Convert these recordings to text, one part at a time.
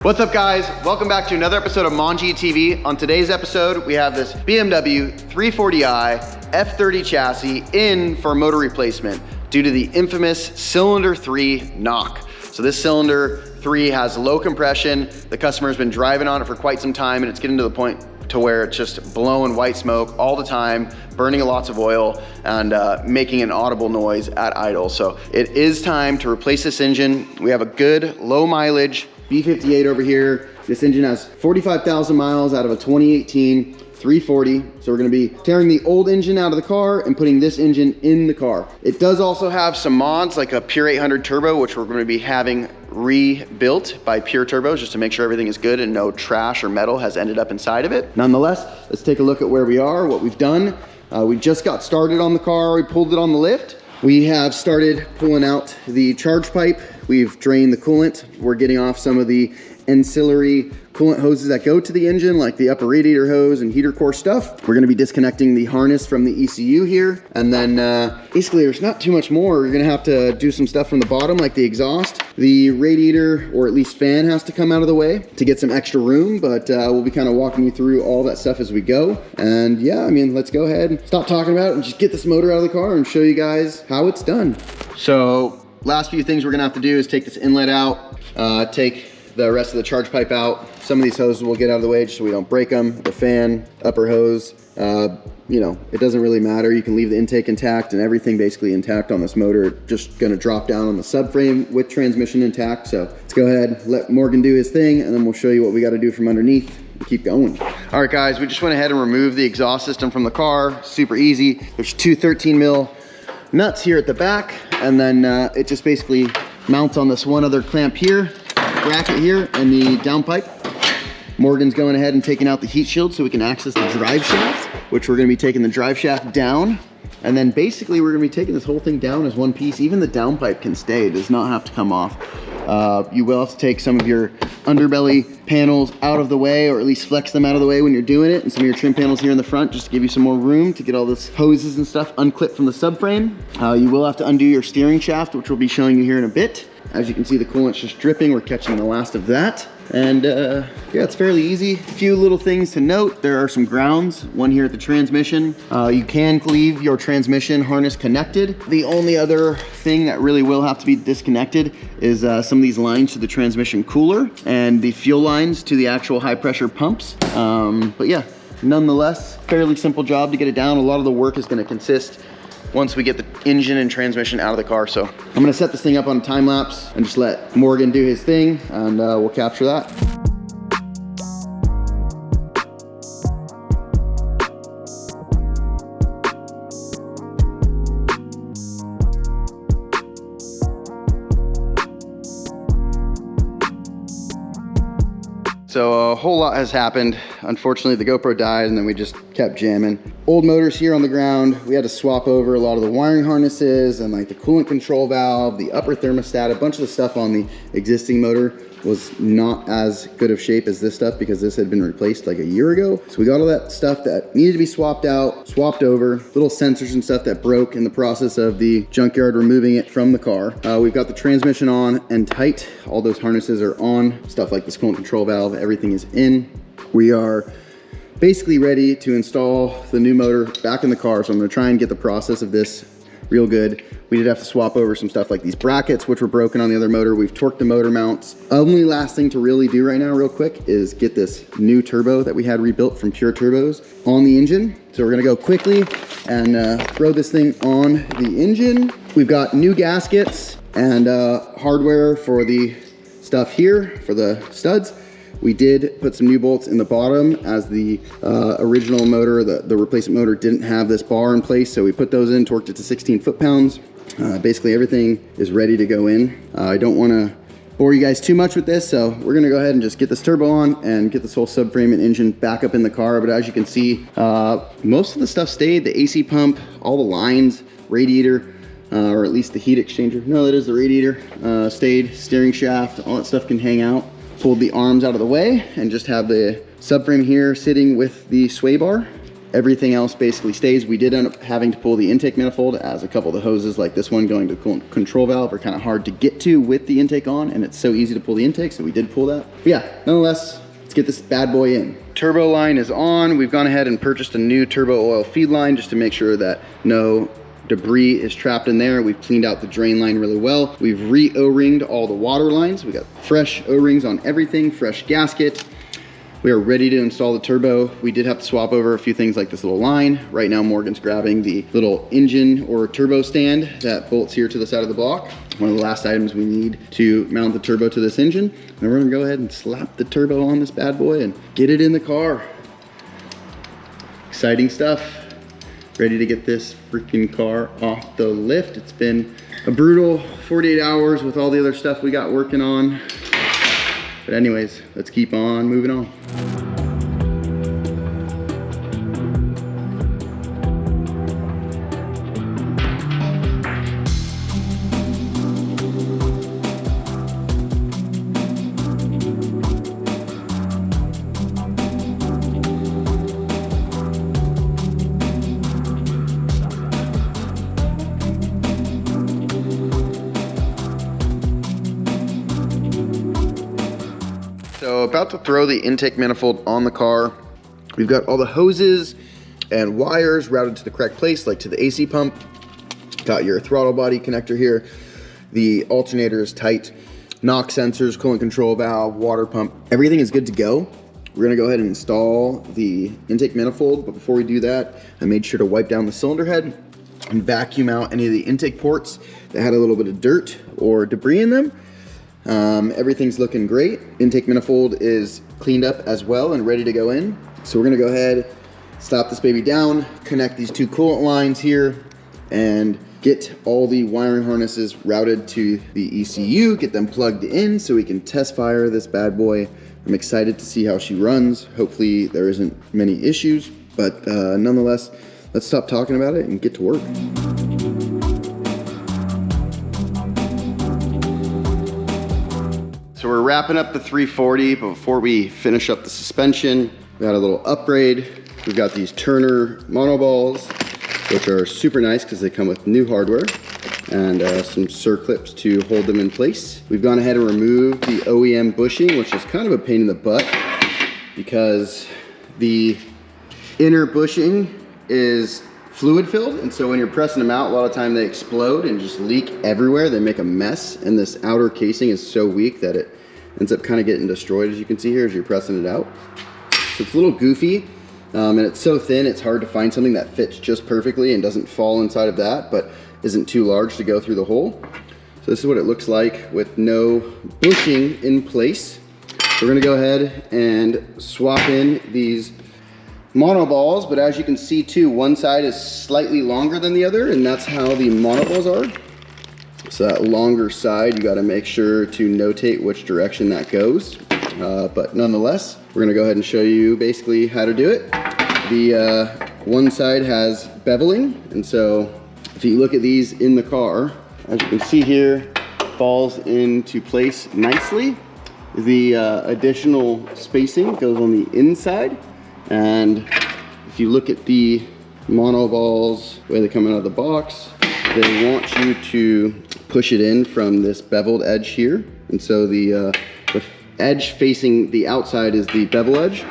What's up guys? Welcome back to another episode of Manji TV. On today's episode, we have this BMW 340i F30 chassis in for motor replacement due to the infamous cylinder 3 knock. So this cylinder 3 has low compression. The customer's been driving on it for quite some time and it's getting to the point to where it's just blowing white smoke all the time, burning lots of oil and making an audible noise at idle. So it is time to replace this engine. We have a good low mileage B58 over here. This engine has 45,000 miles out of a 2018 340. So we're gonna be tearing the old engine out of the car and putting this engine in the car. It does also have some mods like a Pure 800 turbo, which we're gonna be having rebuilt by Pure Turbos just to make sure everything is good and no trash or metal has ended up inside of it. Nonetheless, let's take a look at where we are, what we've done. We just got started on the car. We pulled it on the lift. We have started pulling out the charge pipe. We've drained the coolant. We're getting off some of the ancillary coolant hoses that go to the engine, like the upper radiator hose and heater core stuff. We're gonna be disconnecting the harness from the ECU here. And then basically there's not too much more. You're gonna have to do some stuff from the bottom, like the exhaust. The radiator, or at least fan, has to come out of the way to get some extra room, but we'll be kind of walking you through all that stuff as we go. And yeah, I mean, let's go ahead and stop talking about it and just get this motor out of the car and show you guys how it's done. So last few things we're gonna have to do is take this inlet out, take the rest of the charge pipe out. Some of these hoses will get out of the way just so we don't break them. The fan, upper hose, you know, it doesn't really matter. You can leave the intake intact and everything basically intact on this motor. Just gonna drop down on the subframe with transmission intact. So let's go ahead, let Morgan do his thing, and then we'll show you what we gotta do from underneath and keep going. All right guys, we just went ahead and removed the exhaust system from the car. Super easy. There's two 13 mil nuts here at the back, and then it just basically mounts on this one other clamp here, bracket here, and the downpipe. Morgan's going ahead and taking out the heat shield so we can access the drive shaft, which we're gonna be taking the drive shaft down. And then basically we're gonna be taking this whole thing down as one piece. Even the downpipe can stay, it does not have to come off. You will have to take some of your underbelly panels out of the way, or at least flex them out of the way when you're doing it, and some of your trim panels here in the front just to give you some more room to get all this hoses and stuff unclipped from the subframe. You will have to undo your steering shaft, which we'll be showing you here in a bit. As you can see, the coolant's just dripping. We're catching the last of that. And yeah, it's fairly easy. A few little things to note. There are some grounds, one here at the transmission. You can leave your transmission harness connected. The only other thing that really will have to be disconnected is some of these lines to the transmission cooler and the fuel lines to the actual high pressure pumps. But yeah, nonetheless, fairly simple job to get it down. A lot of the work is gonna consist once we get the engine and transmission out of the car. So I'm gonna set this thing up on a time lapse and just let Morgan do his thing, and we'll capture that. So a whole lot has happened. Unfortunately, the GoPro died and then we just kept jamming. Old motors here on the ground. We had to swap over a lot of the wiring harnesses and like the coolant control valve, the upper thermostat. A bunch of the stuff on the existing motor was not as good of shape as this stuff because this had been replaced like a year ago. So we got all that stuff that needed to be swapped out, swapped over, little sensors and stuff that broke in the process of the junkyard removing it from the car. We've got the transmission on and tight. All those harnesses are on. Stuff like this coolant control valve, everything is in. We are basically ready to install the new motor back in the car. So I'm gonna try and get the process of this real good. We did have to swap over some stuff like these brackets, which were broken on the other motor. We've torqued the motor mounts. Only last thing to really do right now real quick is get this new turbo that we had rebuilt from Pure Turbos on the engine. So we're gonna go quickly and throw this thing on the engine. We've got new gaskets and hardware for the stuff here, for the studs. We did put some new bolts in the bottom as the original motor, the replacement motor didn't have this bar in place. So we put those in, torqued it to 16 foot-pounds. Basically everything is ready to go in. I don't wanna bore you guys too much with this, so we're gonna go ahead and just get this turbo on and get this whole subframe and engine back up in the car. But as you can see, most of the stuff stayed. The AC pump, all the lines, radiator, or at least the heat exchanger. No, that is the radiator, stayed. Steering shaft, all that stuff can hang out. Pulled the arms out of the way and just have the subframe here sitting with the sway bar. Everything else basically stays. We did end up having to pull the intake manifold, as a couple of the hoses like this one going to the control valve are kind of hard to get to with the intake on, and it's so easy to pull the intake, so we did pull that. But yeah, nonetheless, let's get this bad boy in. Turbo line is on. We've gone ahead and purchased a new turbo oil feed line just to make sure that no debris is trapped in there. We've cleaned out the drain line really well. We've re-O-ringed all the water lines. We got fresh O-rings on everything, fresh gasket. We are ready to install the turbo. We did have to swap over a few things like this little line. Right now, Morgan's grabbing the little engine or turbo stand that bolts here to the side of the block. One of the last items we need to mount the turbo to this engine. And we're gonna go ahead and slap the turbo on this bad boy and get it in the car. Exciting stuff. Ready to get this freaking car off the lift. It's been a brutal 48 hours with all the other stuff we got working on. But anyways, let's keep on moving on. So about to throw the intake manifold on the car. We've got all the hoses and wires routed to the correct place, like to the AC pump. Got your throttle body connector here. The alternator is tight. Knock sensors, coolant control valve, water pump. Everything is good to go. We're gonna go ahead and install the intake manifold, but before we do that, I made sure to wipe down the cylinder head and vacuum out any of the intake ports that had a little bit of dirt or debris in them. Everything's looking great. Intake manifold is cleaned up as well and ready to go in. So we're gonna go ahead, slap this baby down, connect these two coolant lines here, and get all the wiring harnesses routed to the ECU, get them plugged in so we can test fire this bad boy. I'm excited to see how she runs. Hopefully there isn't many issues, but nonetheless, let's stop talking about it and get to work. So we're wrapping up the 340, but before we finish up the suspension, we got a little upgrade. We've got these Turner monoballs, which are super nice because they come with new hardware and some circlips to hold them in place. We've gone ahead and removed the OEM bushing, which is kind of a pain in the butt because the inner bushing is fluid filled, and so when you're pressing them out, a lot of time they explode and just leak everywhere. They make a mess, and this outer casing is so weak that it ends up kind of getting destroyed, as you can see here as you're pressing it out. So it's a little goofy, and it's so thin it's hard to find something that fits just perfectly and doesn't fall inside of that, but isn't too large to go through the hole. So this is what it looks like with no bushing in place. So we're gonna go ahead and swap in these monoballs, but as you can see too, one side is slightly longer than the other, and that's how the monoballs are. So that longer side, you gotta make sure to notate which direction that goes. But nonetheless, we're gonna go ahead and show you basically how to do it. The one side has beveling, and so if you look at these in the car, as you can see here, falls into place nicely. The additional spacing goes on the inside. And if you look at the monoballs, the way they come out of the box, they want you to push it in from this beveled edge here. And so the edge facing the outside is the bevel edge.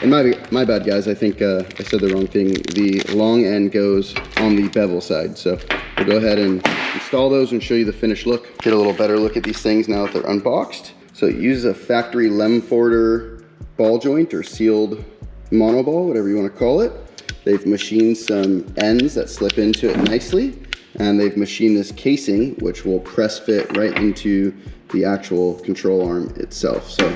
And my bad guys, I think I said the wrong thing. The long end goes on the bevel side. So we'll go ahead and install those and show you the finished look. Get a little better look at these things now that they're unboxed. So it uses a factory Lemforder ball joint or sealed monoball, whatever you want to call it. They've machined some ends that slip into it nicely, and they've machined this casing which will press fit right into the actual control arm itself. So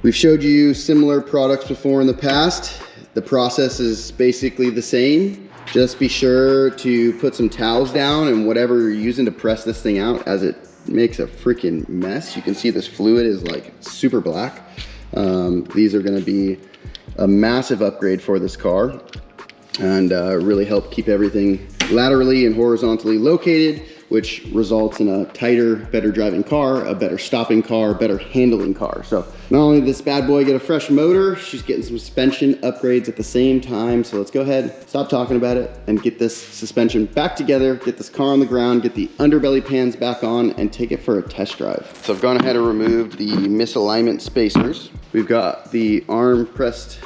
we've showed you similar products before in the past. The process is basically the same. Just be sure to put some towels down and whatever you're using to press this thing out, as it makes a freaking mess. You can see this fluid is like super black. These are going to be a massive upgrade for this car and really help keep everything laterally and horizontally located. which results in a tighter, better driving car, a better stopping car, better handling car. So not only did this bad boy get a fresh motor, she's getting some suspension upgrades at the same time. So let's go ahead, stop talking about it, and get this suspension back together, get this car on the ground, get the underbelly pans back on, and take it for a test drive. So I've gone ahead and removed the misalignment spacers. We've got the arm pressed,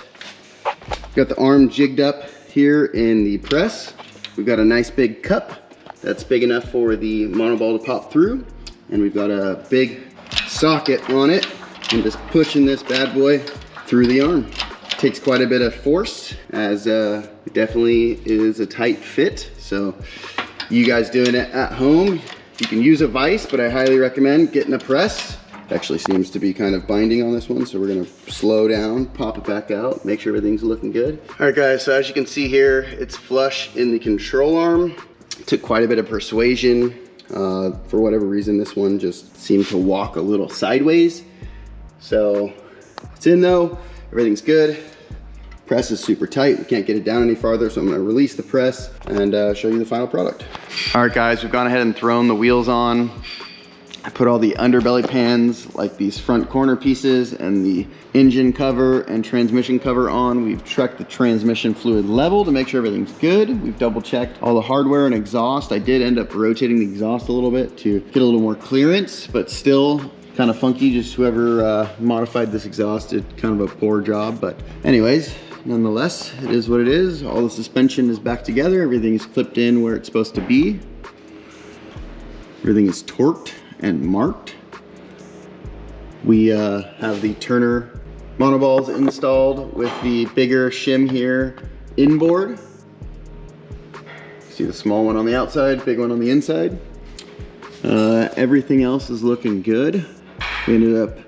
got the arm jigged up here in the press. We've got a nice big cup that's big enough for the monoball to pop through. And we've got a big socket on it. I'm just pushing this bad boy through the arm. Takes quite a bit of force, as it definitely is a tight fit. So you guys doing it at home, you can use a vise, but I highly recommend getting a press. It actually seems to be kind of binding on this one, so we're gonna slow down, pop it back out, make sure everything's looking good. All right guys, so as you can see here, it's flush in the control arm. It took quite a bit of persuasion. For whatever reason, this one just seemed to walk a little sideways. So it's in though, everything's good. Press is super tight, we can't get it down any farther, so I'm gonna release the press and show you the final product. All right guys, we've gone ahead and thrown the wheels on. I put all the underbelly pans, like these front corner pieces, and the engine cover and transmission cover on. We've checked the transmission fluid level to make sure everything's good. We've double checked all the hardware and exhaust. I did end up rotating the exhaust a little bit to get a little more clearance, but still kind of funky. Just whoever modified this exhaust did kind of a poor job. But anyways, nonetheless, it is what it is. All the suspension is back together. Everything is clipped in where it's supposed to be. Everything is torqued and marked. We have the Turner monoballs installed with the bigger shim here inboard. See the small one on the outside, big one on the inside. Everything else is looking good. We ended up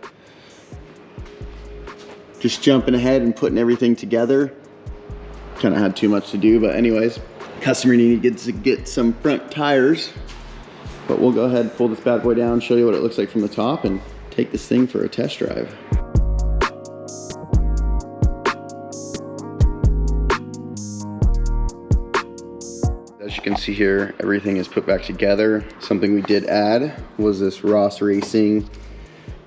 just jumping ahead and putting everything together. Kind of had too much to do, but anyways, customer needed to get some front tires. But we'll go ahead and pull this bad boy down, show you what it looks like from the top, and take this thing for a test drive. As you can see here, everything is put back together. Something we did add was this Ross Racing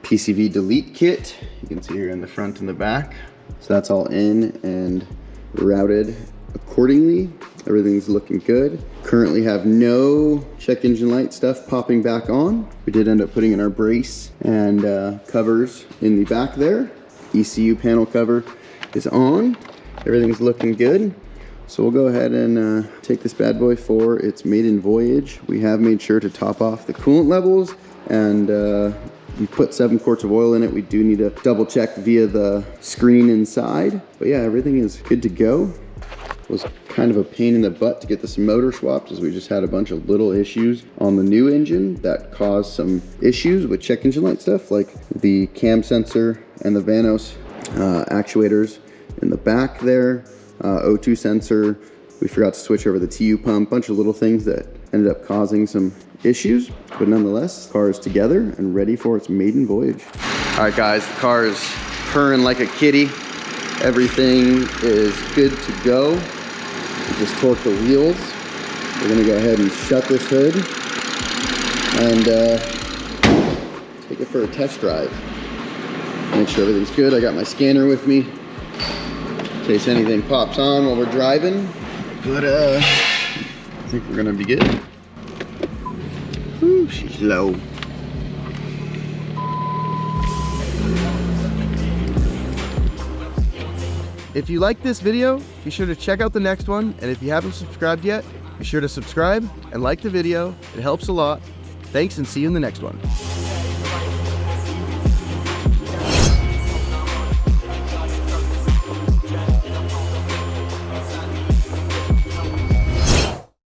PCV delete kit. You can see here in the front and the back. So that's all in and routed accordingly. Everything's looking good. Currently have no check engine light stuff popping back on. We did end up putting in our brace and covers in the back there. ECU panel cover is on. Everything's looking good. So we'll go ahead and take this bad boy for its maiden voyage. We have made sure to top off the coolant levels, and we put 7 quarts of oil in it. We do need to double check via the screen inside. But yeah, everything is good to go. It was kind of a pain in the butt to get this motor swapped, as we just had a bunch of little issues on the new engine that caused some issues with check engine light stuff, like the cam sensor and the Vanos actuators in the back there, O2 sensor. We forgot to switch over the TU pump, bunch of little things that ended up causing some issues, but nonetheless, the car is together and ready for its maiden voyage. All right guys, the car is purring like a kitty. Everything is good to go. We just torqued the wheels. We're gonna go ahead and shut this hood and take it for a test drive. Make sure everything's good. I got my scanner with me in case anything pops on while we're driving. But I think we're gonna be good. Whew, she's low. If you like this video, be sure to check out the next one. And if you haven't subscribed yet, be sure to subscribe and like the video. It helps a lot. Thanks, and see you in the next one.